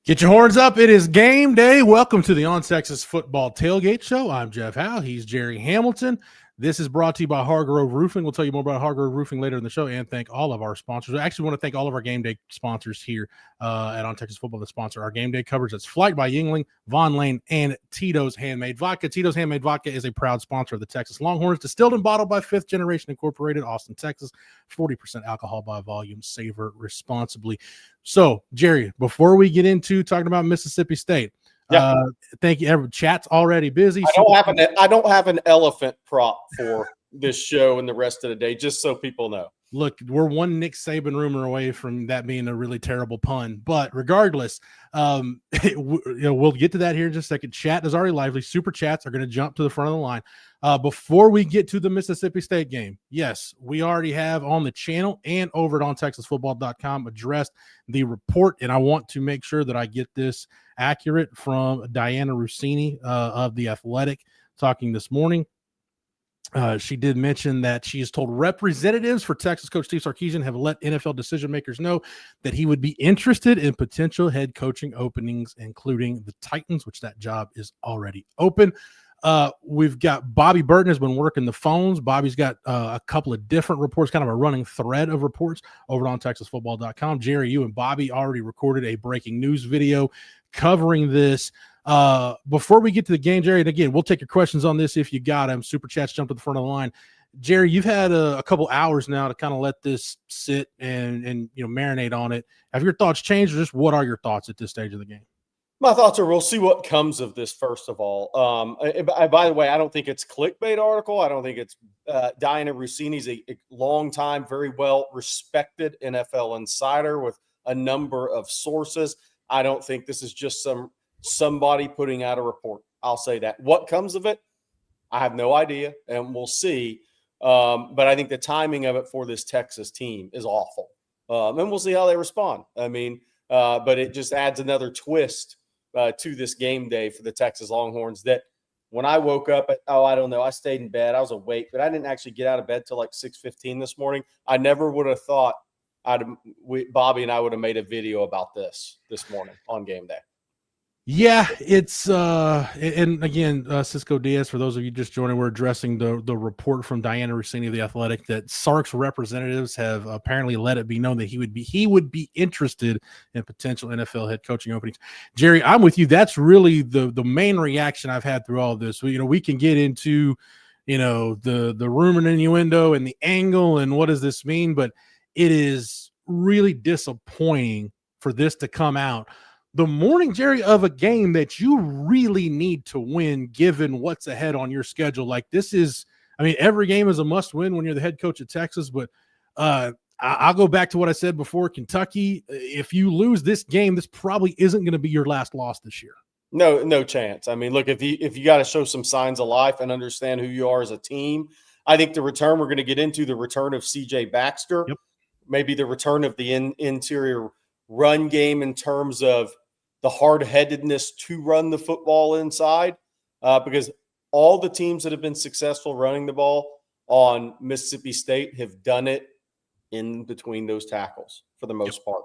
Get your horns up. It is game day. Welcome to the On Texas Football Tailgate Show. I'm Jeff Howe. He's Jerry Hamilton. This is brought to you by Hargrove Roofing. We'll tell you more about Hargrove Roofing later in the show and thank all of our sponsors. I actually want to thank all of our game day sponsors here at On Texas Football that sponsor our game day coverage. That's Flight by Yingling, Von Lane, and Tito's Handmade Vodka. Tito's Handmade Vodka is a proud sponsor of the Texas Longhorns, distilled and bottled by Fifth Generation Incorporated, Austin, Texas. 40% alcohol by volume. Savor responsibly. So, Jerry, before we get into talking about Mississippi State, thank you. Chat's already busy. I don't have an elephant prop for this show and the rest of the day, just so people know. Look, we're one Nick Saban rumor away from that being a really terrible pun. But regardless, we'll get to that here in just a second. Chat is already lively. Super chats are going to jump to the front of the line. Before we get to the Mississippi State game, yes, we already have on the channel and over at ontexasfootball.com addressed the report, and I want to make sure that I get this accurate from Diana Rossini of The Athletic talking this morning. She did mention that she has told representatives for Texas coach Steve Sarkisian have let NFL decision makers know that he would be interested in potential head coaching openings, including the Titans, which that job is already open. We've got Bobby Burton has been working the phones. Bobby's got a couple of different reports, kind of a running thread of reports over on TexasFootball.com. Jerry, you and Bobby already recorded a breaking news video covering this. Before we get to the game, Jerry, and again, we'll take your questions on this if you got them. Super chats jump to the front of the line. Jerry, you've had a couple hours now to kind of let this sit and marinate on it. Have your thoughts changed, or just what are your thoughts at this stage of the game? My thoughts are we'll see what comes of this, first of all. By the way, I don't think it's a clickbait article. I don't think it's Diana Rossini's a long-time, very well-respected NFL insider with a number of sources. I don't think this is just somebody putting out a report. I'll say that. What comes of it, I have no idea, and we'll see. But I think the timing of it for this Texas team is awful. And we'll see how they respond. But it just adds another twist to this game day for the Texas Longhorns that when I woke up I stayed in bed. I was awake, but I didn't actually get out of bed till like 6:15 this morning. I never would have thought Bobby and I would have made a video about this morning on game day. Yeah, it's and again, Cisco Diaz, for those of you just joining, we're addressing the report from Diana Rossini of The Athletic that Sark's representatives have apparently let it be known that he would be interested in potential NFL head coaching openings. Jerry, I'm with you. That's really the main reaction I've had through all of this. We can get into the rumor and innuendo and the angle and what does this mean, but it is really disappointing for this to come out the morning, Jerry, of a game that you really need to win given what's ahead on your schedule. Like this is, every game is a must win when you're the head coach of Texas, but I'll go back to what I said before. Kentucky, if you lose this game, this probably isn't going to be your last loss this year. No chance. Look, if you got to show some signs of life and understand who you are as a team, I think the return we're going to get into, the return of CJ Baxter, maybe the return of the interior run game in terms of the hard-headedness to run the football inside, because all the teams that have been successful running the ball on Mississippi State have done it in between those tackles for the most part.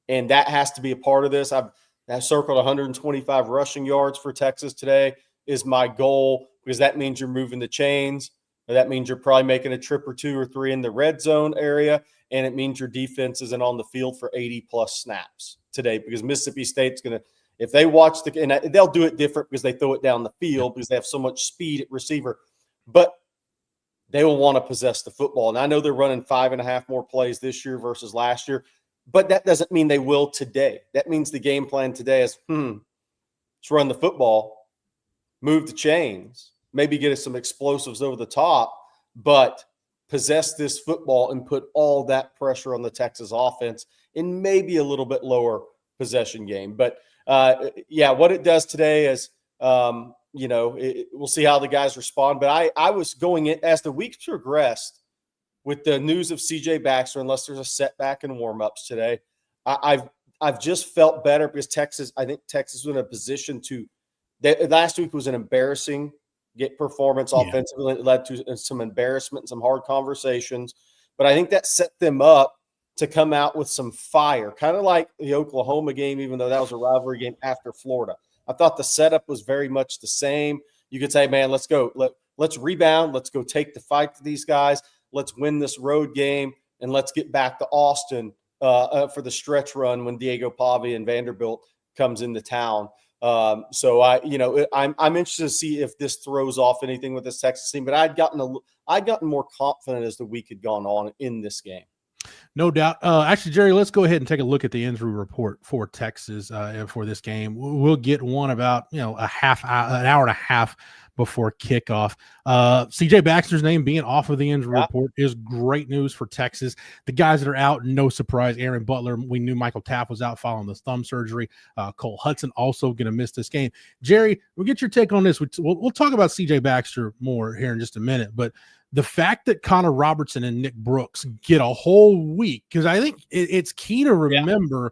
And that has to be a part of this. I've circled 125 rushing yards for Texas today is my goal, because that means you're moving the chains. That means you're probably making a trip or two or three in the red zone area, and it means your defense isn't on the field for 80-plus snaps today, because Mississippi State's going to – if they watch and they'll do it different because they throw it down the field because they have so much speed at receiver, but they will want to possess the football. And I know they're running 5.5 more plays this year versus last year, but that doesn't mean they will today. That means the game plan today is, let's run the football, move the chains, maybe get us some explosives over the top, but possess this football and put all that pressure on the Texas offense in maybe a little bit lower possession game. But, what it does today is, we'll see how the guys respond. But I was going in as the weeks progressed with the news of CJ Baxter, unless there's a setback in warmups today. I've just felt better because I think Texas was in a position to – last week was an embarrassing performance offensively. It led to some embarrassment and some hard conversations. But I think that set them up to come out with some fire, kind of like the Oklahoma game, even though that was a rivalry game after Florida. I thought the setup was very much the same. You could say, man, let's go. Let's rebound. Let's go take the fight to these guys. Let's win this road game, and let's get back to Austin for the stretch run when Diego Pavi and Vanderbilt comes into town. So I'm interested to see if this throws off anything with this Texas team. But I'd gotten more confident as the week had gone on in this game. No doubt. Actually, Jerry, let's go ahead and take a look at the injury report for Texas for this game. We'll get one about an hour and a half before kickoff. CJ Baxter's name being off of the injury report is great news for Texas. The guys that are out, no surprise. Aaron Butler, we knew Michael Taft was out following the thumb surgery. Cole Hudson also going to miss this game. Jerry, we'll get your take on this. We'll talk about CJ Baxter more here in just a minute, but the fact that Connor Robertson and Nick Brooks get a whole week, because I think it's key to remember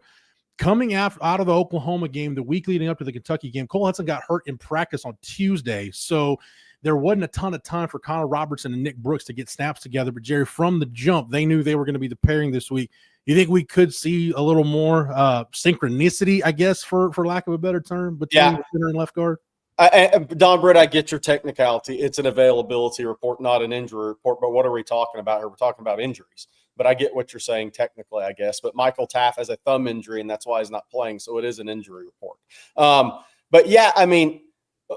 coming out of the Oklahoma game, the week leading up to the Kentucky game, Cole Hudson got hurt in practice on Tuesday. So there wasn't a ton of time for Connor Robertson and Nick Brooks to get snaps together. But, Jerry, from the jump, they knew they were going to be the pairing this week. You think we could see a little more synchronicity, I guess, for lack of a better term, between the center and left guard? Don Britt, I get your technicality. It's an availability report, not an injury report. But what are we talking about here? We're talking about injuries. But I get what you're saying technically, I guess. But Michael Taft has a thumb injury, and that's why he's not playing. So it is an injury report. But yeah, I mean,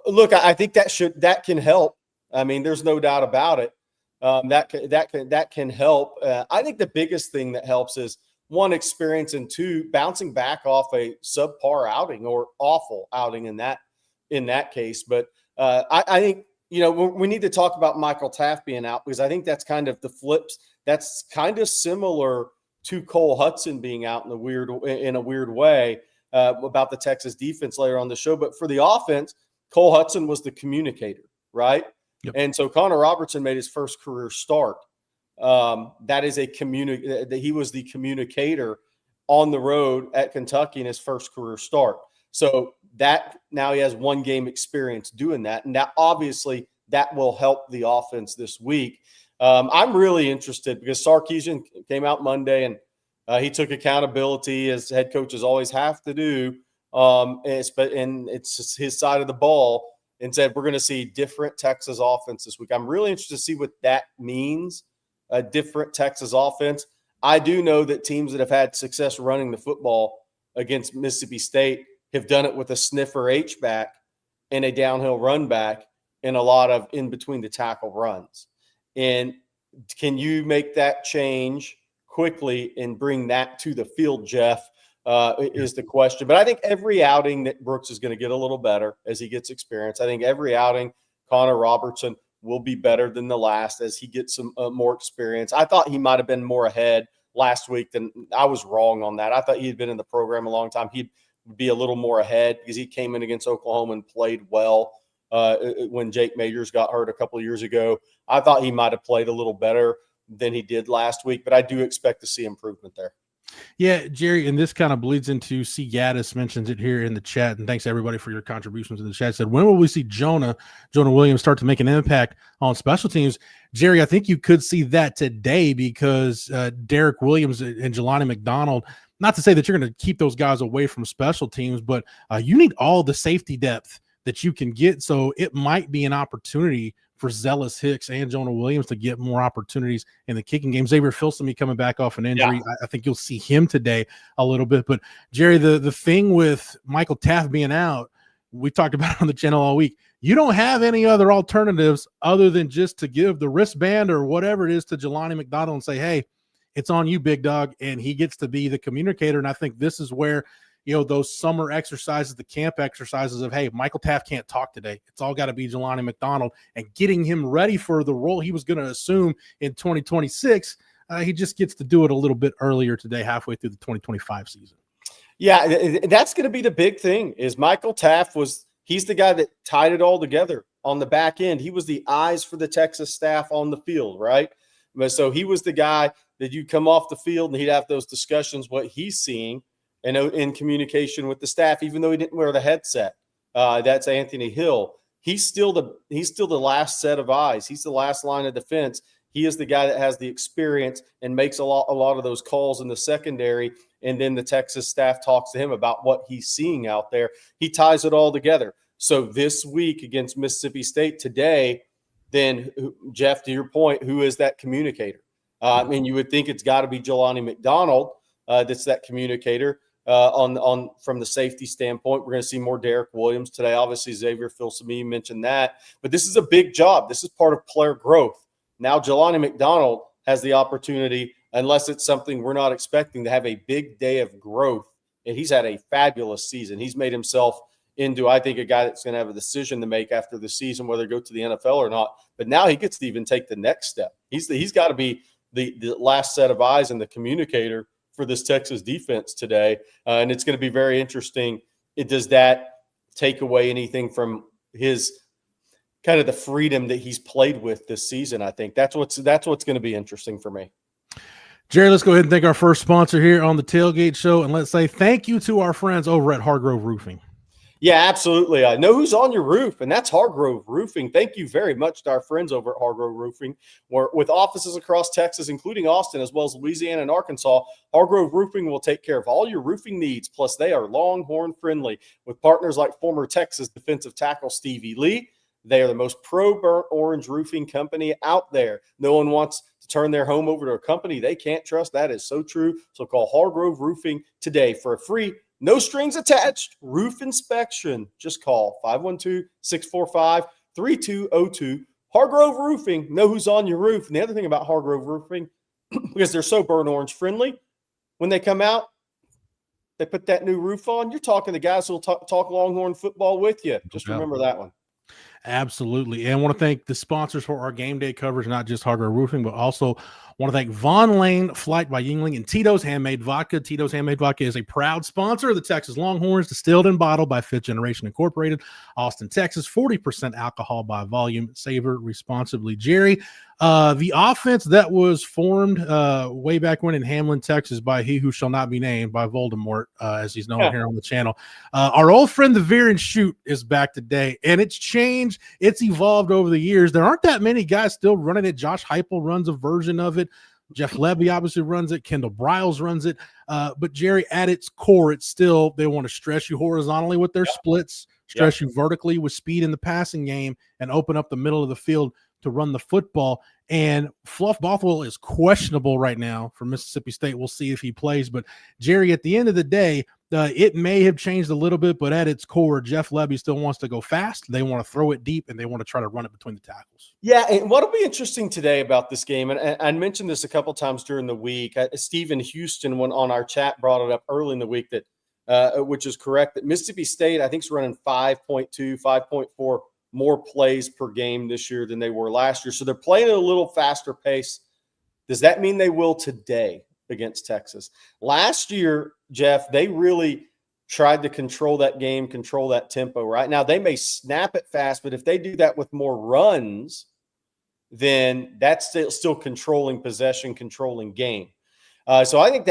look, I think that can help. I mean, there's no doubt about it. That can help. I think the biggest thing that helps is, one, experience, and two, bouncing back off a subpar outing or awful outing in that case. But I think, we need to talk about Michael Taft being out, because I think that's kind of the flips. That's kind of similar to Cole Hudson being out in a weird way about the Texas defense later on the show. But for the offense, Cole Hudson was the communicator, right? Yep. And so Connor Robertson made his first career start. That is he was the communicator on the road at Kentucky in his first career start. So that now he has one game experience doing that. And that obviously that will help the offense this week. I'm really interested because Sarkisian came out Monday and he took accountability, as head coaches always have to do. And it's his side of the ball, and said, we're going to see different Texas offense this week. I'm really interested to see what that means, a different Texas offense. I do know that teams that have had success running the football against Mississippi State have done it with a sniffer H-back and a downhill run back and a lot of in between the tackle runs. And can you make that change quickly and bring that to the field, Jeff, is the question. But I think every outing that Brooks is going to get a little better as he gets experience. I think every outing Connor Robertson will be better than the last as he gets some more experience. I thought he might have been more ahead last week than I was wrong on that. I thought he had been in the program a long time. He'd be a little more ahead because he came in against Oklahoma and played well when Jake Majors got hurt a couple of years ago. I thought he might have played a little better than he did last week, but I do expect to see improvement there. Yeah, Jerry, and this kind of bleeds into C. Gaddis mentions it here in the chat, and thanks everybody for your contributions in the chat. Said, when will we see Jonah Williams start to make an impact on special teams? Jerry, I think you could see that today because Derek Williams and Jelani McDonald, not to say that you're going to keep those guys away from special teams, but you need all the safety depth that you can get. So it might be an opportunity for Zealous Hicks and Jonah Williams to get more opportunities in the kicking game. Xavier Filsaime coming back off an injury. Yeah. I think you'll see him today a little bit. But, Jerry, the thing with Michael Taft being out, we talked about it on the channel all week. You don't have any other alternatives other than just to give the wristband or whatever it is to Jelani McDonald and say, hey, it's on you, big dog, and he gets to be the communicator. And I think this is where – those summer exercises, the camp exercises of, hey, Michael Taft can't talk today. It's all got to be Jelani McDonald, and getting him ready for the role he was going to assume in 2026. He just gets to do it a little bit earlier today, halfway through the 2025 season. Yeah, that's going to be the big thing is Michael Taft he's the guy that tied it all together on the back end. He was the eyes for the Texas staff on the field, right? So he was the guy that you come off the field and he'd have those discussions, what he's seeing, and in communication with the staff, even though he didn't wear the headset. That's Anthony Hill. He's still the last set of eyes. He's the last line of defense. He is the guy that has the experience and makes a lot of those calls in the secondary. And then the Texas staff talks to him about what he's seeing out there. He ties it all together. So this week against Mississippi State today, then Jeff, to your point, who is that communicator? I mean, you would think it's got to be Jelani McDonald that's that communicator on from the safety standpoint. We're going to see more Derek Williams today. Obviously, Xavier Filsaime mentioned that. But this is a big job. This is part of player growth. Now, Jelani McDonald has the opportunity, unless it's something we're not expecting, to have a big day of growth. And he's had a fabulous season. He's made himself into, I think, a guy that's going to have a decision to make after the season, whether to go to the NFL or not. But now he gets to even take the next step. He's got to be the last set of eyes and the communicator for this Texas defense today. And it's going to be very interesting. Does that take away anything from his kind of the freedom that he's played with this season? I think that's what's going to be interesting for me. Jerry, let's go ahead and thank our first sponsor here on the Tailgate Show. And let's say thank you to our friends over at Hargrove Roofing. Yeah, absolutely. I know who's on your roof, and that's Hargrove Roofing. Thank you very much to our friends over at Hargrove Roofing. With offices across Texas, including Austin, as well as Louisiana and Arkansas, Hargrove Roofing will take care of all your roofing needs. Plus, they are Longhorn friendly with partners like former Texas defensive tackle Stevie Lee. They are the most pro-burnt orange roofing company out there. No one wants to turn their home over to a company they can't trust. That is so true. So call Hargrove Roofing today for a free, no strings attached roof inspection. Just call 512-645-3202. Hargrove Roofing. Know who's on your roof. And the other thing about Hargrove Roofing, because they're so burnt orange friendly, when they come out, they put that new roof on. You're talking to guys who will talk Longhorn football with you. Just remember that one. Absolutely. And I want to thank the sponsors for our game day coverage, not just Hargrove Roofing, but also want to thank Von Lane Flight by Yingling and Tito's Handmade Vodka. Tito's Handmade Vodka is a proud sponsor of the Texas Longhorns, distilled and bottled by Fifth Generation Incorporated, Austin, Texas. 40% alcohol by volume. Savor responsibly. Jerry, the offense that was formed way back when in Hamlin, Texas by he who shall not be named, by Voldemort, as he's known here on the channel. Our old friend, the Veer and Shoot, is back today, and it's changed. It's evolved over the years. There aren't that many guys still running it. Josh Heupel runs a version of it. Jeff Levy obviously runs it. Kendall Briles runs it. But Jerry, at its core, it's still, they want to stress you horizontally with their splits, stress you vertically with speed in the passing game, and open up the middle of the field to run the football. And Fluff Bothwell is questionable right now for Mississippi State. We'll see if he plays. But Jerry, at the end of the day, it may have changed a little bit, but at its core, Jeff Levy still wants to go fast. They want to throw it deep, and they want to try to run it between the tackles. Yeah, and what'll be interesting today about this game, and I mentioned this a couple times during the week. Stephen Houston, when on our chat, brought it up early in the week that, which is correct, that Mississippi State, I think, is running 5.2, 5.4 more plays per game this year than they were last year. So they're playing at a little faster pace. Does that mean they will today against Texas? Last year, Jeff, they really tried to control that game, control that tempo. Right now, they may snap it fast, but if they do that with more runs, then that's still controlling possession, controlling game. So I think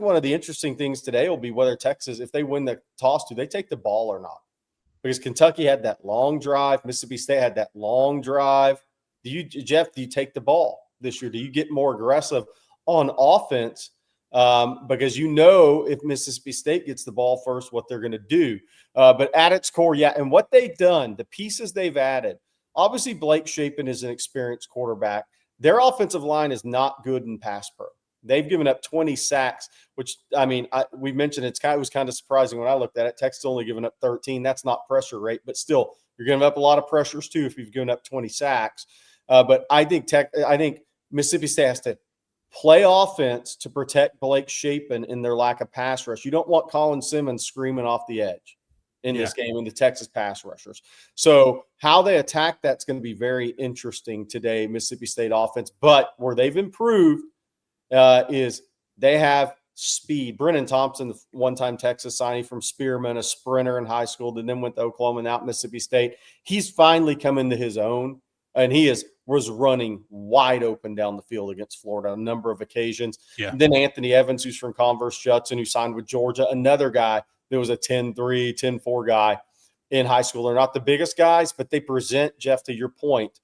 one of the interesting things today will be whether Texas, if they win the toss, do they take the ball or not? Because Kentucky had that long drive. Mississippi State had that long drive. Jeff, do you take the ball this year? Do you get more aggressive on offense? Because if Mississippi State gets the ball first, what they're going to do. But at its core, and what they've done, the pieces they've added, obviously Blake Shapen is an experienced quarterback. Their offensive line is not good in pass pro. They've given up 20 sacks, which, we mentioned it was kind of surprising when I looked at it. Texas only given up 13. That's not pressure rate, but still, you're giving up a lot of pressures too if you've given up 20 sacks. But I think Mississippi State has to play offense to protect Blake Shapen in their lack of pass rush. You don't want Colin Simmons screaming off the edge in this game in the Texas pass rushers. So how they attack that's going to be very interesting today, Mississippi State offense. But where they've improved is they have speed. Brennan Thompson, the one-time Texas signee from Spearman, a sprinter in high school, and then went to Oklahoma and out Mississippi State. He's finally come into his own, and he was running wide open down the field against Florida on a number of occasions. Yeah. And then Anthony Evans, who's from Converse Judson, who signed with Georgia, another guy that was a 10-3, 10-4 guy in high school. They're not the biggest guys, but they present, Jeff, to your point,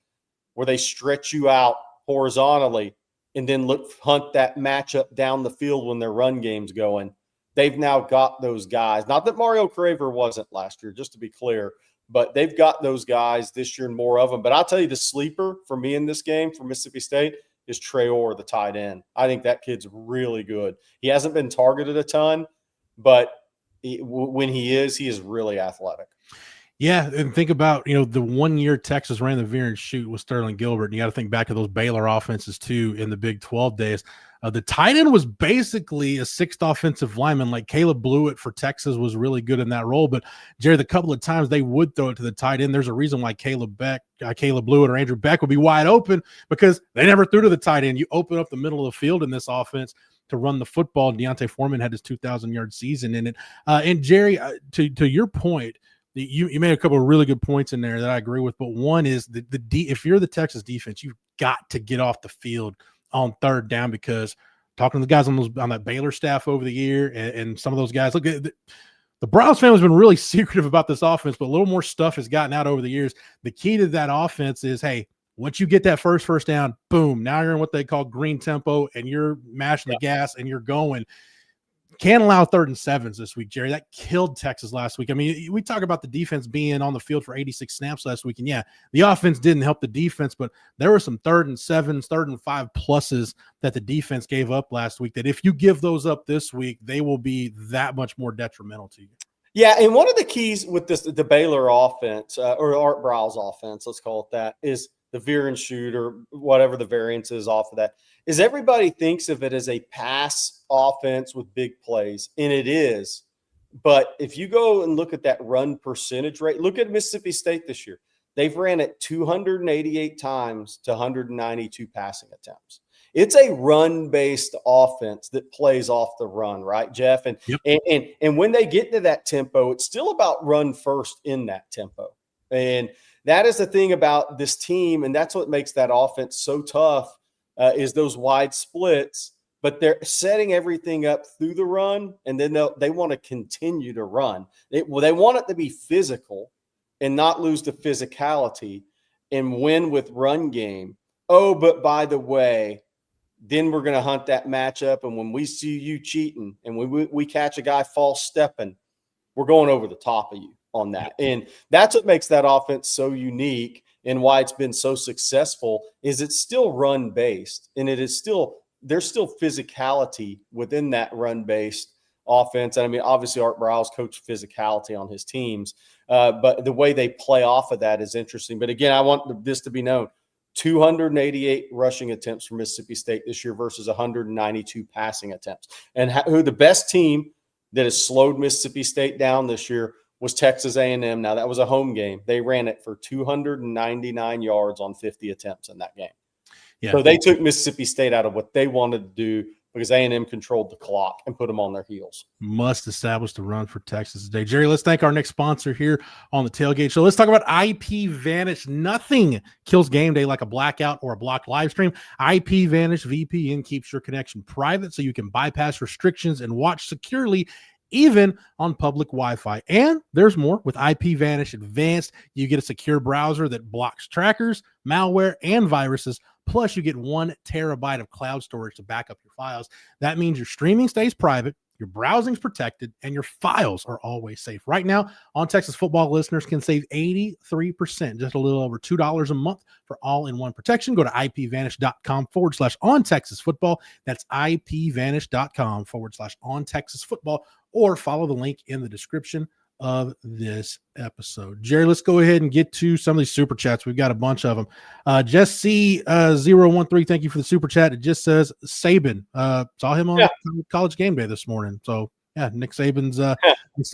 where they stretch you out horizontally and then hunt that matchup down the field when their run game's going. They've now got those guys. Not that Mario Craver wasn't last year, just to be clear, but they've got those guys this year and more of them. But I'll tell you, the sleeper for me in this game for Mississippi State is Traore, the tight end. I think that kid's really good. He hasn't been targeted a ton, but when he is really athletic. Yeah, and think about, the 1 year Texas ran the veer and shoot with Sterling Gilbert, and you got to think back to those Baylor offenses too in the Big 12 days. The tight end was basically a sixth offensive lineman. Like Caleb Blewett for Texas was really good in that role, but Jerry, the couple of times they would throw it to the tight end, there's a reason why Caleb Blewett or Andrew Beck would be wide open, because they never threw to the tight end. You open up the middle of the field in this offense to run the football. Deontay Foreman had his 2,000-yard season in it. And Jerry, to your point, you made a couple of really good points in there that I agree with, but one is if you're the Texas defense, you've got to get off the field on third down, because talking to the guys on that Baylor staff over the year and some of those guys, look, the Browns family's been really secretive about this offense, but a little more stuff has gotten out over the years. The key to that offense is, hey, once you get that first down, boom, now you're in what they call green tempo, and you're mashing the gas and you're going. Can't allow 3rd and 7s this week, Jerry. That killed Texas last week. I mean, we talk about the defense being on the field for 86 snaps last week, and yeah, the offense didn't help the defense, but there were some 3rd and 7s, 3rd and 5 pluses that the defense gave up last week that if you give those up this week, they will be that much more detrimental to you. Yeah, and one of the keys with the Baylor offense, or Art Briles offense, let's call it that, is the veer and shoot or whatever the variance is off of that, is everybody thinks of it as a pass offense with big plays, and it is. But if you go and look at that run percentage rate, look at Mississippi State this year. They've ran it 288 times to 192 passing attempts. It's a run-based offense that plays off the run, right, Jeff? And, and when they get to that tempo, it's still about run first in that tempo. And that is the thing about this team, and that's what makes that offense so tough, is those wide splits. But they're setting everything up through the run, and then they want to continue to run. They want it to be physical and not lose the physicality and win with run game. Oh, but by the way, then we're going to hunt that matchup, and when we see you cheating and when we catch a guy false stepping, we're going over the top of you on that. And that's what makes that offense so unique, and why it's been so successful is it's still run-based, and it is still – there's still physicality within that run-based offense. And I mean, obviously Art Briles coached physicality on his teams, but the way they play off of that is interesting. But again, I want this to be known. 288 rushing attempts for Mississippi State this year versus 192 passing attempts. And who the best team that has slowed Mississippi State down this year was Texas A&M. Now, that was a home game. They ran it for 299 yards on 50 attempts in that game. Yeah. So they took Mississippi State out of what they wanted to do because A&M controlled the clock and put them on their heels. Must establish the run for Texas today. Jerry, let's thank our next sponsor here on the Tailgate Show. Let's talk about IP Vanish. Nothing kills game day like a blackout or a blocked live stream. IP Vanish VPN keeps your connection private so you can bypass restrictions and watch securely even on public Wi-Fi. And there's more. With IP Vanish Advanced, you get a secure browser that blocks trackers, malware, and viruses. Plus, you get 1 terabyte of cloud storage to back up your files. That means your streaming stays private, your browsing's protected, and your files are always safe. Right now, On Texas Football listeners can save 83%, just a little over $2 a month for all-in-one protection. Go to ipvanish.com/On Texas Football. That's ipvanish.com/On Texas Football, or follow the link in the description of this episode. Jerry, let's go ahead and get to some of these super chats. We've got a bunch of them. Jesse 013, thank you for the super chat. It just says Saban. Saw him on College Game Day this morning. So yeah, Nick Saban's I'm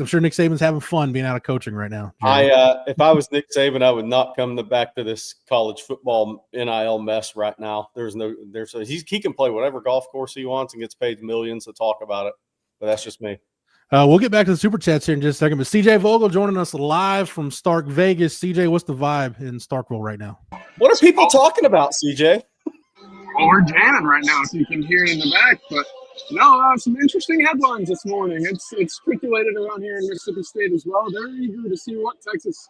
sure Nick Saban's having fun being out of coaching right now. Jerry. If I was Nick Saban, I would not come back to this college football NIL mess right now. He can play whatever golf course he wants and gets paid millions to talk about it. But that's just me. We'll get back to the super chats here in just a second, but CJ Vogel joining us live from Stark Vegas. CJ, what's the vibe in Starkville right now? What are people talking about, CJ? Well, we're jamming right now, so you can hear it in the back. But no, some interesting headlines this morning. It's speculated around here in Mississippi State as well. They're eager to see what Texas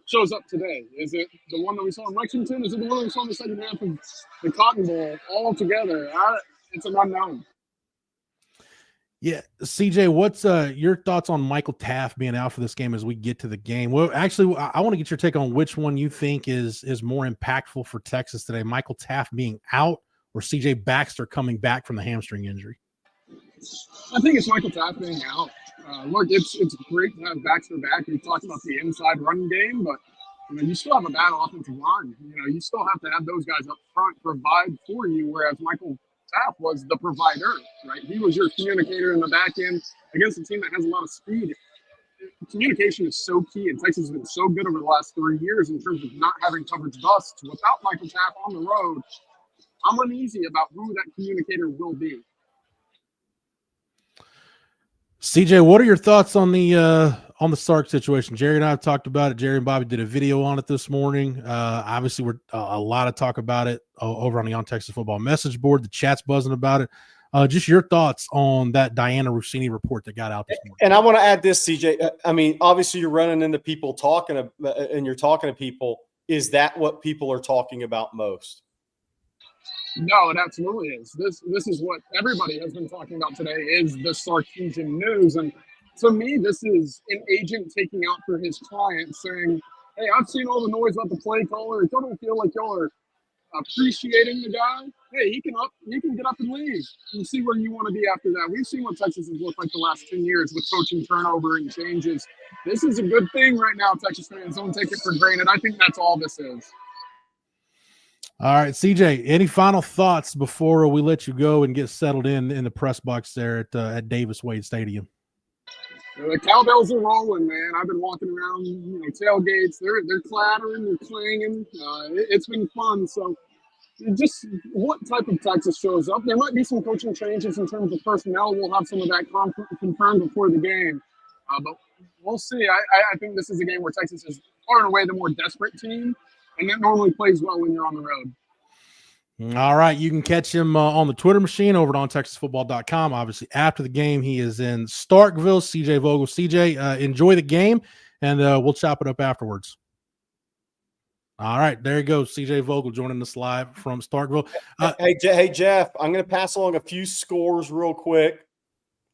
shows up today? Is it the one that we saw in Lexington? Is it the one that we saw in the second half of the Cotton Bowl? All together, it's an unknown. Yeah, CJ, what's your thoughts on Michael Taft being out for this game as we get to the game? Well, actually, I want to get your take on which one you think is more impactful for Texas today, Michael Taft being out or CJ Baxter coming back from the hamstring injury. I think it's Michael Taft being out. Look, it's great to have Baxter back. We talked about the inside run game, but you still have a bad offensive line. You still have to have those guys up front provide for you, whereas Michael Taft was the provider, right? He was your communicator in the back end against a team that has a lot of speed. Communication is so key, and Texas has been so good over the last 3 years in terms of not having coverage busts. Without Michael Taft on the road, I'm uneasy about who that communicator will be. CJ, what are your thoughts on the Sark situation? Jerry and I have talked about it. Jerry and Bobby did a video on it this morning. Obviously, we're a lot of talk about it over on the On Texas Football message board. The chat's buzzing about it. Just your thoughts on that Diana Rossini report that got out this morning. And I want to add this, CJ. I mean, obviously, you're running into people talking, and you're talking to people. Is that what people are talking about most? No, it absolutely is. This is what everybody has been talking about today is the Sarkisian news. And to me, this is an agent taking out for his client saying, hey, I've seen all the noise about the play caller. If y'all don't feel like y'all are appreciating the guy, hey, he can get up and leave and see where you want to be after that. We've seen what Texas has looked like the last 10 years with coaching turnover and changes. This is a good thing right now, Texas fans. Don't take it for granted. I think that's all this is. All right, CJ, any final thoughts before we let you go and get settled in the press box there at Davis Wade Stadium? The cowbells are rolling, man. I've been walking around, tailgates. They're clattering, they're clanging. It's been fun. So, just what type of Texas shows up? There might be some coaching changes in terms of personnel. We'll have some of that confirmed before the game, but we'll see. I think this is a game where Texas is far and away the more desperate team. And that normally plays well when you're on the road. All right. You can catch him on the Twitter machine over at ontexasfootball.com. Obviously, after the game, he is in Starkville. CJ Vogel. CJ, enjoy the game, and we'll chop it up afterwards. All right. There you go. CJ Vogel joining us live from Starkville. Hey, Jeff, I'm going to pass along a few scores real quick.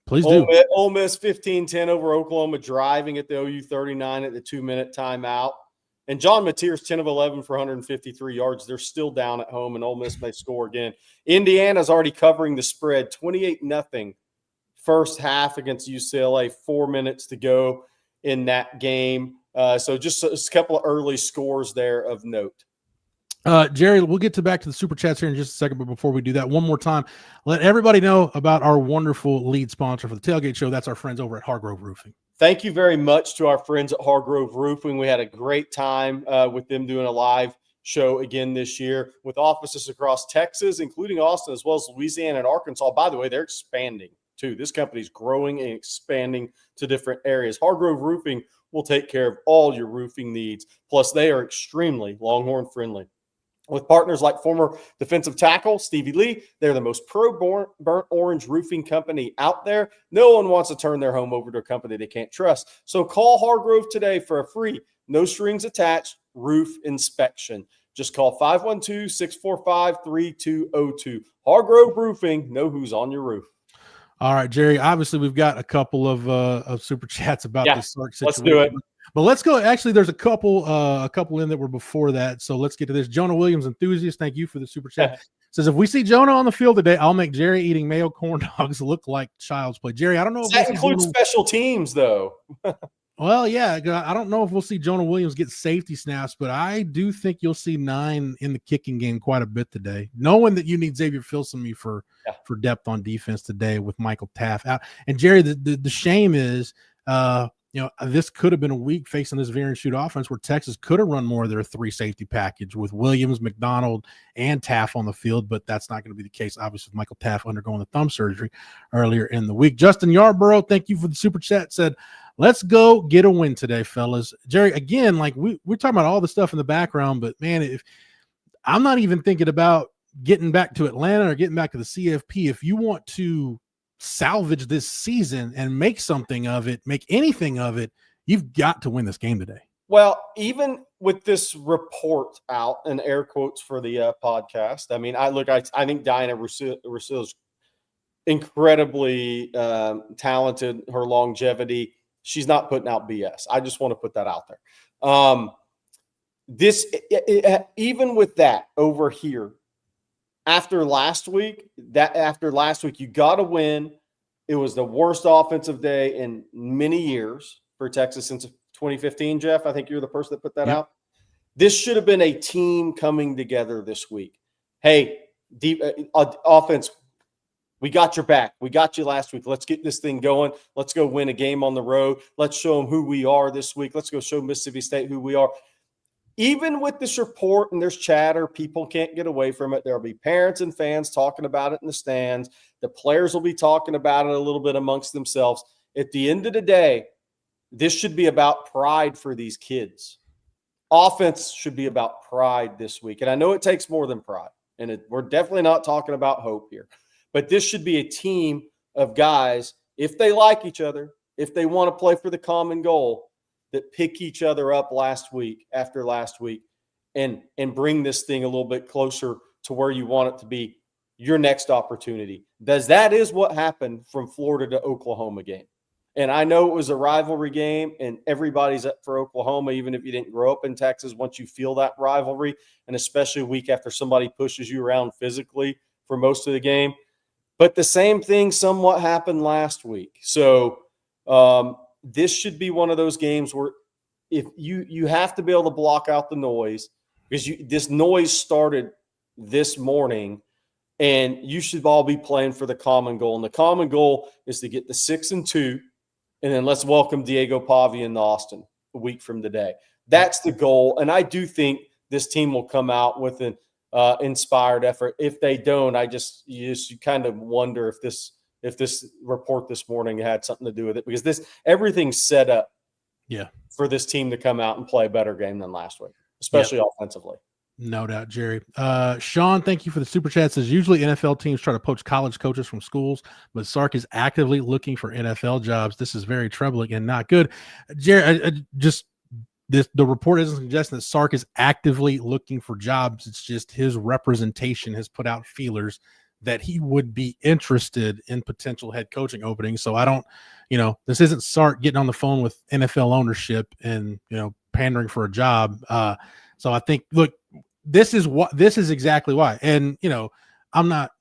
Please do. Ole Miss 15-10 over Oklahoma, driving at the OU 39 at the 2-minute timeout. And John Mateer's 10 of 11 for 153 yards. They're still down at home, and Ole Miss may score again. Indiana's already covering the spread, 28-0 first half against UCLA, 4 minutes to go in that game. So just a couple of early scores there of note. Jerry, we'll get back to the super chats here in just a second, but before we do that, one more time, let everybody know about our wonderful lead sponsor for the Tailgate Show. That's our friends over at Hargrove Roofing. Thank you very much to our friends at Hargrove Roofing. We had a great time with them doing a live show again this year with offices across Texas, including Austin, as well as Louisiana and Arkansas. By the way, they're expanding too. This company's growing and expanding to different areas. Hargrove Roofing will take care of all your roofing needs. Plus, they are extremely Longhorn friendly. With partners like former defensive tackle Stevie Lee, they're the most pro-burnt orange roofing company out there. No one wants to turn their home over to a company they can't trust. So call Hargrove today for a free, no strings attached roof inspection. Just call 512-645-3202. Hargrove Roofing, know who's on your roof. All right, Jerry, obviously we've got a couple of super chats about this Sark situation. Let's do it. But let's go. Actually, there's a couple in that were before that. So let's get to this. Jonah Williams, enthusiast, thank you for the super chat. Says, if we see Jonah on the field today, I'll make Jerry eating mayo corn dogs look like child's play. Jerry, I don't know if that includes special teams, though. Well, yeah, I don't know if we'll see Jonah Williams get safety snaps, but I do think you'll see 9 in the kicking game quite a bit today, knowing that you need Xavier Filsaime for depth on defense today with Michael Taft out. And Jerry, the shame is, this could have been a week facing this veer and shoot offense where Texas could have run more of their 3 safety package with Williams, McDonald, and Taft on the field, but that's not going to be the case, obviously, with Michael Taft undergoing the thumb surgery earlier in the week. Justin Yarborough, thank you for the super chat, said, let's go get a win today, fellas. Jerry, again, like we're talking about all the stuff in the background, but man, if I'm not even thinking about getting back to Atlanta or getting back to the CFP, if you want to salvage this season and make something of it, make anything of it, you've got to win this game today. Well, even with this report out, and air quotes for the podcast, I mean, I think Diana Rousseau is incredibly talented. Her longevity, she's not putting out BS. I just want to put that out there. Even with that over here, after last week, you got to win. It was the worst offensive day in many years for Texas since 2015. Jeff, I think you're the person that put that out. This should have been a team coming together this week. Hey, offense, we got your back. We got you last week. Let's get this thing going. Let's go win a game on the road. Let's show them who we are this week. Let's go show Mississippi State who we are. Even with this report and there's chatter, people can't get away from it. There'll be parents and fans talking about it in the stands. The players will be talking about it a little bit amongst themselves. At the end of the day, this should be about pride for these kids. Offense should be about pride this week. And I know it takes more than pride. And we're definitely not talking about hope here. But this should be a team of guys, if they like each other, if they want to play for the common goal, that pick each other up after last week and bring this thing a little bit closer to where you want it to be, your next opportunity. That is what happened from Florida to Oklahoma game. And I know it was a rivalry game and everybody's up for Oklahoma, even if you didn't grow up in Texas, once you feel that rivalry, and especially a week after somebody pushes you around physically for most of the game. But the same thing somewhat happened last week. So this should be one of those games where if you have to be able to block out the noise, because this noise started this morning, and you should all be playing for the common goal. And the common goal is to get the 6-2, and then let's welcome Diego Pavia into Austin a week from today. That's the goal, and I do think this team will come out with an inspired effort. If they don't, you kind of wonder if this report this morning had something to do with it, because everything's set up for this team to come out and play a better game than last week, especially offensively. No doubt, Jerry. Sean, thank you for the super chat. Says usually NFL teams try to poach college coaches from schools, but Sark is actively looking for NFL jobs. This is very troubling and not good. Jerry, the report isn't suggesting that Sark is actively looking for jobs. It's just his representation has put out feelers that he would be interested in potential head coaching openings. So I don't, this isn't Sark getting on the phone with NFL ownership and, pandering for a job. So I think, look, this is exactly why. And, I'm not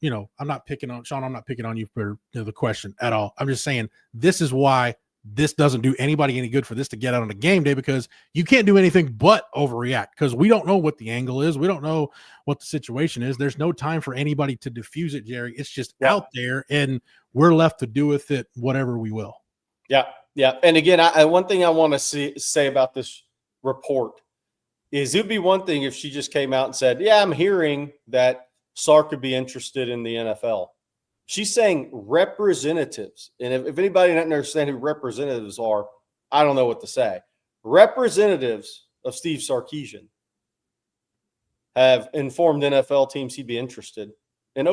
picking on Sean. I'm not picking on you for the question at all. I'm just saying this is why this doesn't do anybody any good for this to get out on a game day, because you can't do anything but overreact, because we don't know what the angle is. We don't know what the situation is. There's no time for anybody to diffuse it, Jerry. It's just out there, and we're left to do with it whatever we will. Yeah. Yeah. And again, one thing I want to say about this report is it'd be one thing if she just came out and said, yeah, I'm hearing that Sark could be interested in the NFL. She's saying representatives. And if anybody doesn't understand who representatives are, I don't know what to say. Representatives of Steve Sarkisian have informed NFL teams he'd be interested in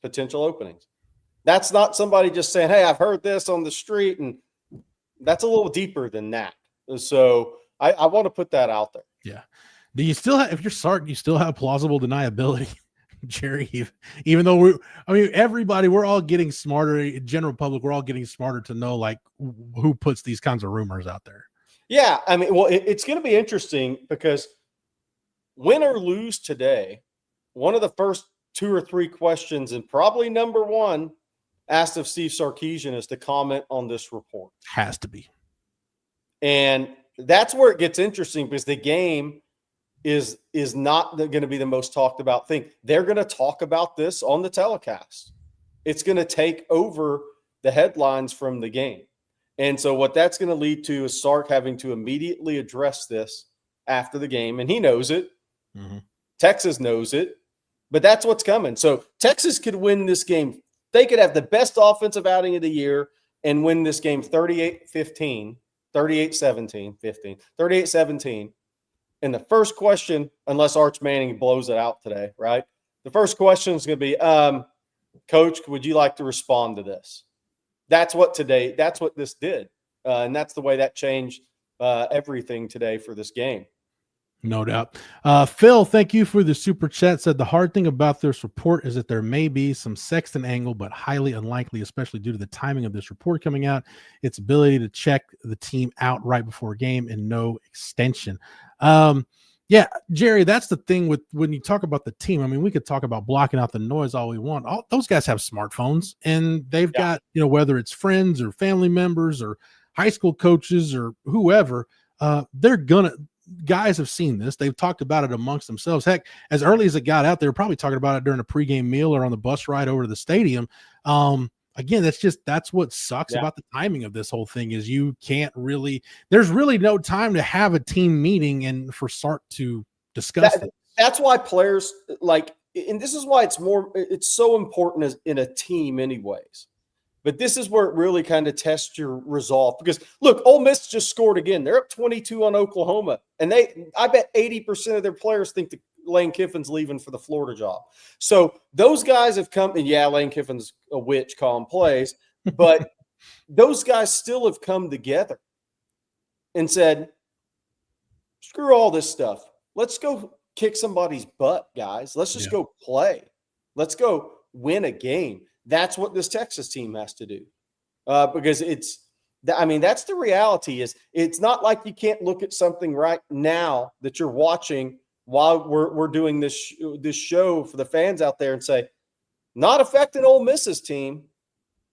potential openings. That's not somebody just saying, hey, I've heard this on the street. And that's a little deeper than that. So I want to put that out there. Yeah. Do you still have, if you're Sark, you still have plausible deniability, Jerry? Even though everybody, we're all getting smarter. General public, we're all getting smarter to know like who puts these kinds of rumors out there. Yeah. It's going to be interesting because win or lose today, one of the first 2 or 3 questions, and probably number one asked of Steve Sarkisian, is to comment on this report. Has to be. And that's where it gets interesting, because the game is not going to be the most talked about thing. They're going to talk about this on the telecast. It's going to take over the headlines from the game. And so what that's going to lead to is Sark having to immediately address this after the game. And he knows it. Mm-hmm. Texas knows it. But that's what's coming. So Texas could win this game. They could have the best offensive outing of the year and win this game 38-15, 38-17, 15, 38-17. And the first question, unless Arch Manning blows it out today, right? The first question is going to be, Coach, would you like to respond to this? That's what this did. And that's the way that changed everything today for this game. No doubt. Phil, thank you for the super chat. Said the hard thing about this report is that there may be some Sexton angle, but highly unlikely, especially due to the timing of this report coming out, its ability to check the team out right before a game and no extension. Yeah, Jerry, that's the thing with when you talk about the team. I mean, we could talk about blocking out the noise all we want. All those guys have smartphones, and they've got, whether it's friends or family members or high school coaches or whoever, guys have seen this. They've talked about it amongst themselves. Heck, as early as it got out, they were probably talking about it during a pregame meal or on the bus ride over to the stadium. Again, that's what sucks about the timing of this whole thing is you can't really, there's really no time to have a team meeting and for Sark to discuss it. That's why players and this is why it's so important as in a team anyways. But this is where it really kind of tests your resolve because look, Ole Miss just scored again. They're up 22 on Oklahoma, and I bet 80% of their players think that Lane Kiffin's leaving for the Florida job. So those guys have come, and Lane Kiffin's a witch calling plays, but those guys still have come together and said, screw all this stuff. Let's go kick somebody's butt, guys. Let's just go play. Let's go win a game. That's what this Texas team has to do because that's the reality is it's not like you can't look at something right now that you're watching while we're doing this show for the fans out there and say, not affecting Ole Miss's team.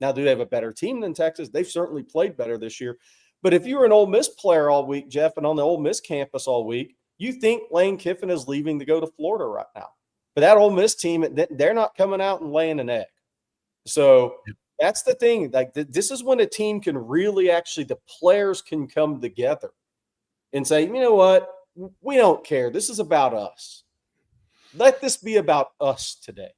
Now, do they have a better team than Texas? They've certainly played better this year. But if you were an Ole Miss player all week, Jeff, and on the Ole Miss campus all week, you think Lane Kiffin is leaving to go to Florida right now. But that Ole Miss team, they're not coming out and laying an egg. So that's the thing. Like this is when a team can really the players can come together and say, you know what? We don't care. This is about us. Let this be about us today.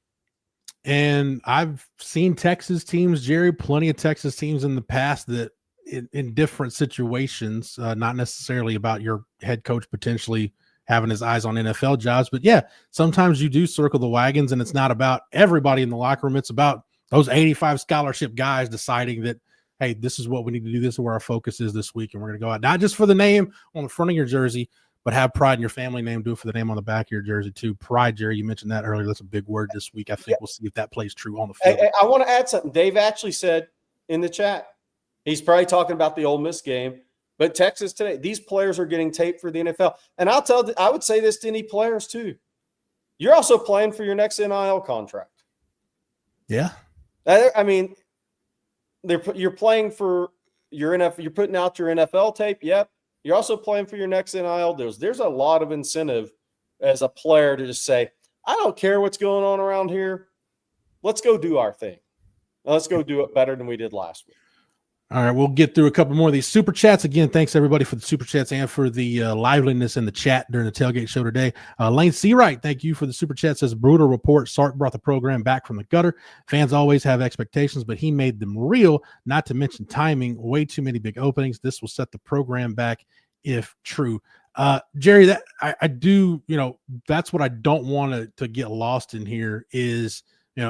And I've seen Texas teams, Jerry, plenty of Texas teams in the past that in different situations, not necessarily about your head coach potentially having his eyes on NFL jobs, but sometimes you do circle the wagons and it's not about everybody in the locker room. It's about those 85 scholarship guys deciding that, hey, this is what we need to do. This is where our focus is this week. And we're going to go out, not just for the name on the front of your jersey, but have pride in your family name. Do it for the name on the back of your jersey too. Pride, Jerry, you mentioned that earlier. That's a big word this week. I think we'll see if that plays true on the field. I want to add something. Dave actually said in the chat, he's probably talking about the Ole Miss game, but Texas today, these players are getting taped for the NFL. And I would say this to any players too. You're also playing for your next NIL contract. Yeah. I mean, you're playing for your NFL. You're putting out your NFL tape. Yep. You're also playing for your next NIL deals. There's a lot of incentive as a player to just say, I don't care what's going on around here. Let's go do our thing. Let's go do it better than we did last week. All right, we'll get through a couple more of these super chats. Again, thanks everybody for the super chats and for the liveliness in the chat during the tailgate show today. Lane Seawright, thank you for the super chat. Says brutal report. Sark brought the program back from the gutter. Fans always have expectations, but he made them real. Not to mention timing. Way too many big openings. This will set the program back if true. Jerry, that I do. That's what I don't want to get lost in here. Is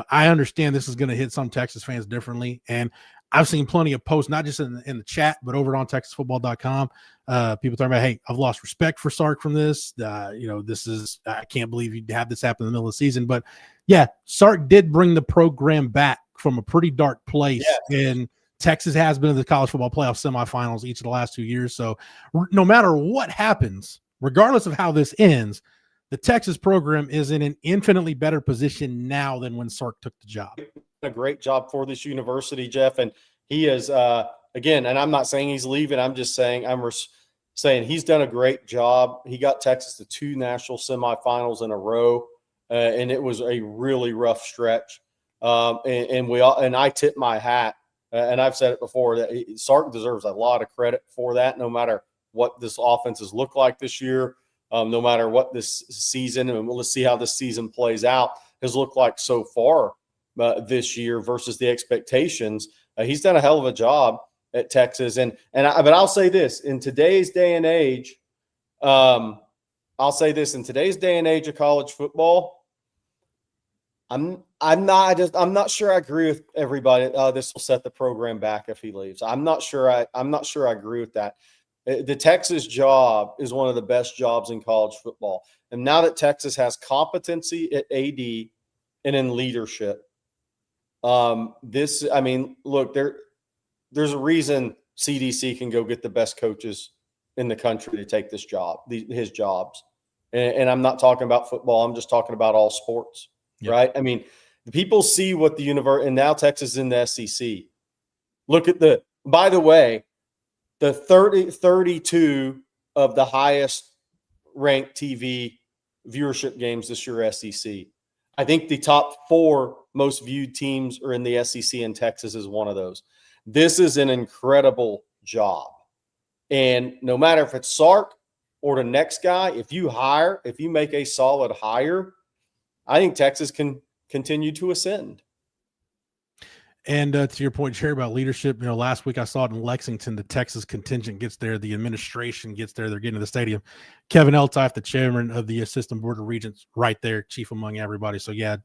I understand this is going to hit some Texas fans differently, and I've seen plenty of posts, not just in the chat, but over on TexasFootball.com. People talking about, hey, I've lost respect for Sark from this. This is, I can't believe you'd have this happen in the middle of the season. But Sark did bring the program back from a pretty dark place. Yes. And Texas has been in the college football playoff semifinals each of the last 2 years. So no matter what happens, regardless of how this ends, the Texas program is in an infinitely better position now than when Sark took the job. A great job for this university, Jeff, and he is again, and I'm not saying he's leaving, I'm just saying saying he's done a great job. He got Texas to 2 national semifinals in a row, and it was a really rough stretch. And I tip my hat, and I've said it before that Sark deserves a lot of credit for that. No matter what this offenses look like this year, no matter what this season, and let's see how this season plays out, has looked like so far. This year versus the expectations. He's done a hell of a job at Texas. But I'll say this, in today's day and age, of college football, I'm not sure I agree with everybody. This will set the program back if he leaves. I'm not sure I agree with that. The Texas job is one of the best jobs in college football. And now that Texas has competency at AD and in leadership, look, there's a reason CDC can go get the best coaches in the country to take this job, his jobs. And I'm not talking about football. I'm just talking about all sports, right? I mean, the people see what the universe, and now Texas is in the SEC. Look at by the way, the 32 of the highest ranked TV viewership games this year, SEC. I think the top 4 most viewed teams are in the SEC, and Texas is one of those. This is an incredible job. And no matter if it's Sark or the next guy, if you make a solid hire, I think Texas can continue to ascend. And to your point, Jerry, about leadership, last week I saw it in Lexington. The Texas contingent gets there. The administration gets there. They're getting to the stadium. Kevin Eltife, the chairman of the Assistant Board of Regents, right there, chief among everybody. So, yeah,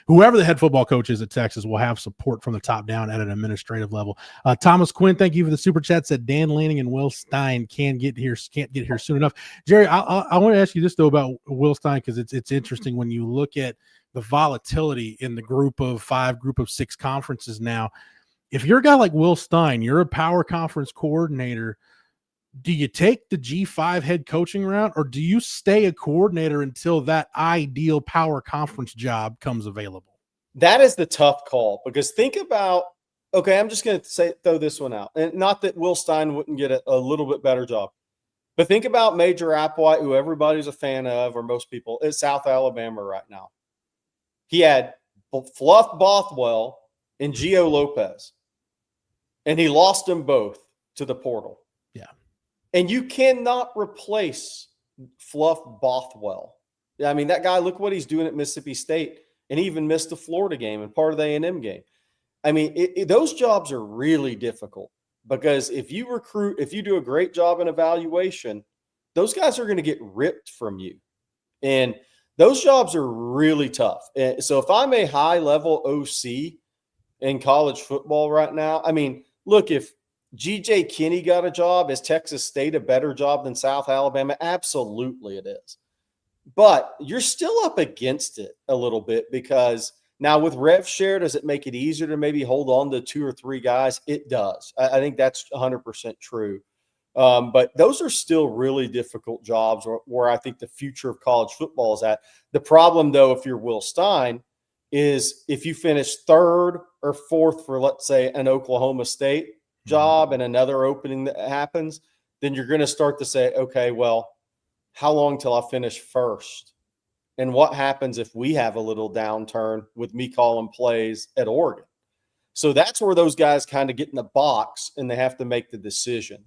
whoever the head football coach is at Texas will have support from the top down at an administrative level. Thomas Quinn, thank you for the super chat. Said Dan Lanning and Will Stein can't get here soon enough. Jerry, I want to ask you this, though, about Will Stein, because it's interesting when you look at the volatility in the group of 6 conferences now. If you're a guy like Will Stein, you're a power conference coordinator, do you take the G5 head coaching route, or do you stay a coordinator until that ideal power conference job comes available? That is the tough call, because think about, okay, I'm just going to throw this one out. And not that Will Stein wouldn't get a little bit better job, but think about Major Applewhite, who everybody's a fan of, or most people, at South Alabama right now. He had Fluff Bothwell and Gio Lopez, and he lost them both to the portal. Yeah. And you cannot replace Fluff Bothwell. I mean, that guy, look what he's doing at Mississippi State, and he even missed the Florida game and part of the A&M game. I mean, those jobs are really difficult, because if you do a great job in evaluation, those guys are going to get ripped from you. And those jobs are really tough. So if I'm a high-level OC in college football right now, I mean, look, if G.J. Kinney got a job, is Texas State a better job than South Alabama? Absolutely it is. But you're still up against it a little bit, because now with rev share, does it make it easier to maybe hold on to 2 or 3 guys? It does. I think that's 100% true. But those are still really difficult jobs where I think the future of college football is at. The problem, though, if you're Will Stein, is if you finish 3rd or 4th for, let's say, an Oklahoma State job and another opening that happens, then you're going to start to say, okay, well, how long till I finish 1st? And what happens if we have a little downturn with me calling plays at Oregon? So that's where those guys kind of get in the box, and they have to make the decision.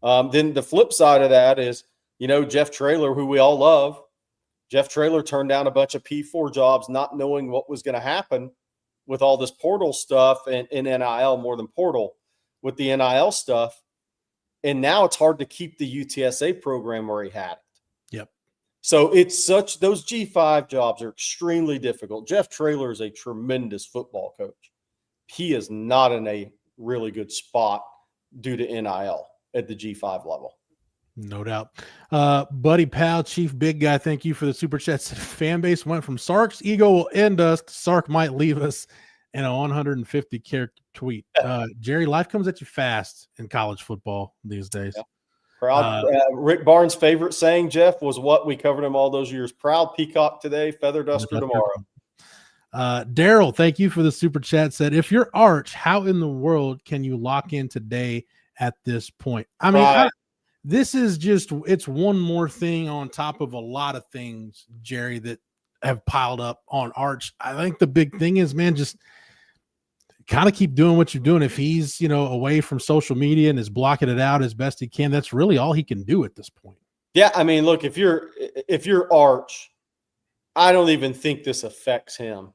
Then the flip side of that is, Jeff Traylor, who we all love. Jeff Traylor turned down a bunch of P4 jobs, not knowing what was going to happen with all this portal stuff and NIL, more than portal, with the NIL stuff. And now it's hard to keep the UTSA program where he had it. Yep. So those G5 jobs are extremely difficult. Jeff Traylor is a tremendous football coach. He is not in a really good spot due to NIL at the G5 level. No doubt. Buddy Pal, Chief Big Guy, thank you for the super chats. Fan base went from Sark's ego will end us to Sark might leave us in a 150 character tweet. Jerry, life comes at you fast in college football these days. Yeah. Proud. Rick Barnes' favorite saying, Jeff, was what we covered him all those years. Proud peacock today, feather duster tomorrow. Daryl, thank you for the super chat. Said, if you're Arch, how in the world can you lock in today at this point? I mean, this is it's one more thing on top of a lot of things, Jerry, that have piled up on Arch. I think the big thing is, man, just kind of keep doing what you're doing. If he's, away from social media and is blocking it out as best he can, that's really all he can do at this point. Yeah. I mean, look, if you're Arch, I don't even think this affects him.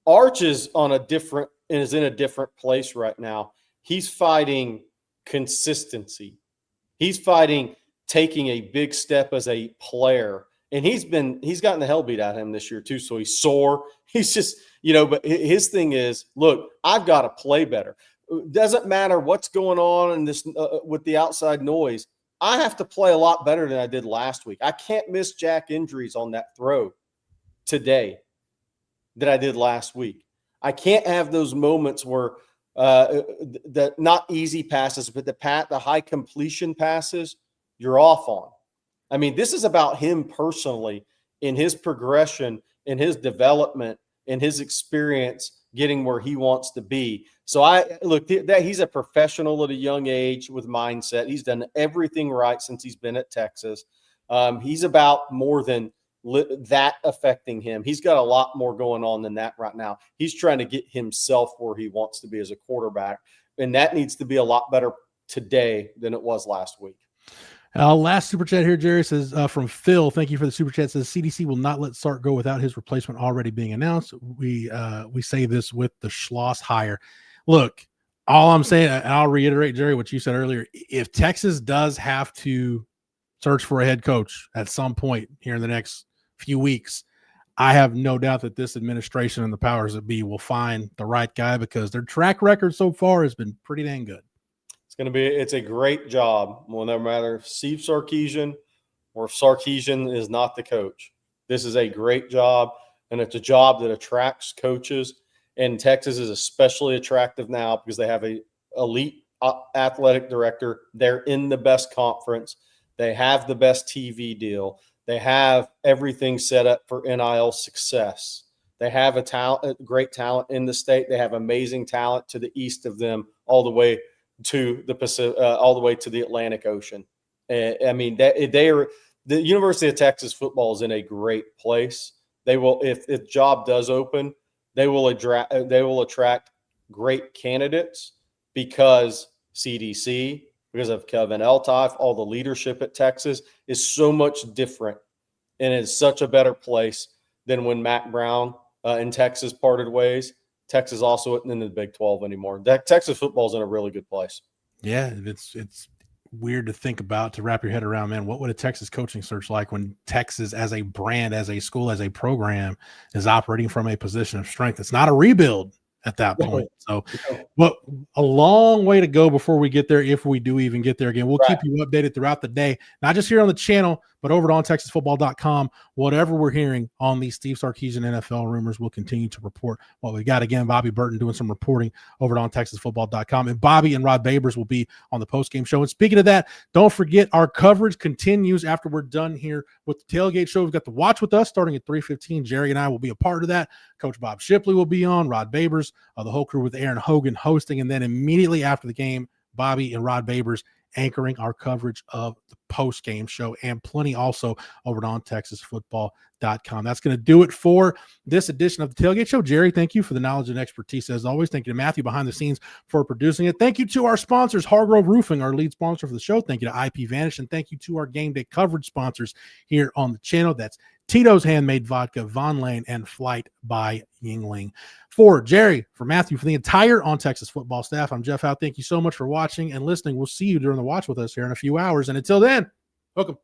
Arch is in a different place right now. He's fighting consistency. He's fighting taking a big step as a player, and he's gotten the hell beat out of him this year too. So he's sore. He's just, but his thing is, look, I've got to play better. It doesn't matter what's going on in this with the outside noise. I have to play a lot better than I did last week. I can't miss jack injuries on that throw today that I did last week. I can't have those moments where the not easy passes, but the high completion passes you're off on. I mean, this is about him personally in his progression, in his development, in his experience getting where he wants to be. So I look that he's a professional at a young age with mindset. He's done everything right since he's been at Texas. He's about more than that affecting him. He's got a lot more going on than that right now. He's trying to get himself where he wants to be as a quarterback, and that needs to be a lot better today than it was last week. Last super chat here, Jerry says from Phil. Thank you for the super chat. Says CDC will not let Sark go without his replacement already being announced. We say this with the Schloss hire. Look, all I'm saying, and I'll reiterate, Jerry, what you said earlier. If Texas does have to search for a head coach at some point here in the next few weeks, I have no doubt that this administration and the powers that be will find the right guy, because their track record so far has been pretty dang good. It's a great job. Well, no matter if Steve Sarkisian or if Sarkisian is not the coach, this is a great job, and it's a job that attracts coaches. And Texas is especially attractive now because they have a elite athletic director. They're in the best conference. They have the best TV deal. They have everything set up for NIL success. They have great talent in the state. They have amazing talent to the east of them, all the way to the Pacific, all the way to the Atlantic Ocean. I mean, the University of Texas football is in a great place. They will, if the job does open, they will attract great candidates because CDC, because of Kevin Eltoff, all the leadership at Texas is so much different, and it's such a better place than when Mac Brown in Texas parted ways. Texas also isn't in the Big 12 anymore. Texas football is in a really good place. Yeah, it's weird to think about, to wrap your head around, man. What would a Texas coaching search like when Texas as a brand, as a school, as a program is operating from a position of strength? It's not a rebuild at that point. So, but a long way to go before we get there, if we do even get there again. We'll keep you updated throughout the day, not just here on the channel, but over on TexasFootball.com. Whatever we're hearing on these Steve Sarkisian NFL rumors, we'll continue to report what we got. Again, Bobby Burton doing some reporting over on TexasFootball.com, and Bobby and Rod Babers will be on the postgame show. And speaking of that, don't forget our coverage continues after we're done here with the Tailgate show. We've got the Watch with Us starting at 3:15. Jerry and I will be a part of that. Coach Bob Shipley will be on, Rod Babers, the whole crew with Aaron Hogan hosting, and then immediately after the game, Bobby and Rod Babers anchoring our coverage of the post-game show, and plenty also over on TexasFootball.com. That's going to do it for this edition of the Tailgate Show. Jerry, thank you for the knowledge and expertise as always. Thank you to Matthew behind the scenes for producing it. Thank you to our sponsors, Hargrove Roofing, our lead sponsor for the show. Thank you to IP Vanish, and thank you to our game day coverage sponsors here on the channel. That's Tito's Handmade Vodka, Von Lane, and Flight by Yingling. For Jerry, for Matthew, for the entire On Texas Football staff, I'm Jeff Howe. Thank you so much for watching and listening. We'll see you during the Watch with Us here in a few hours. And until then, welcome.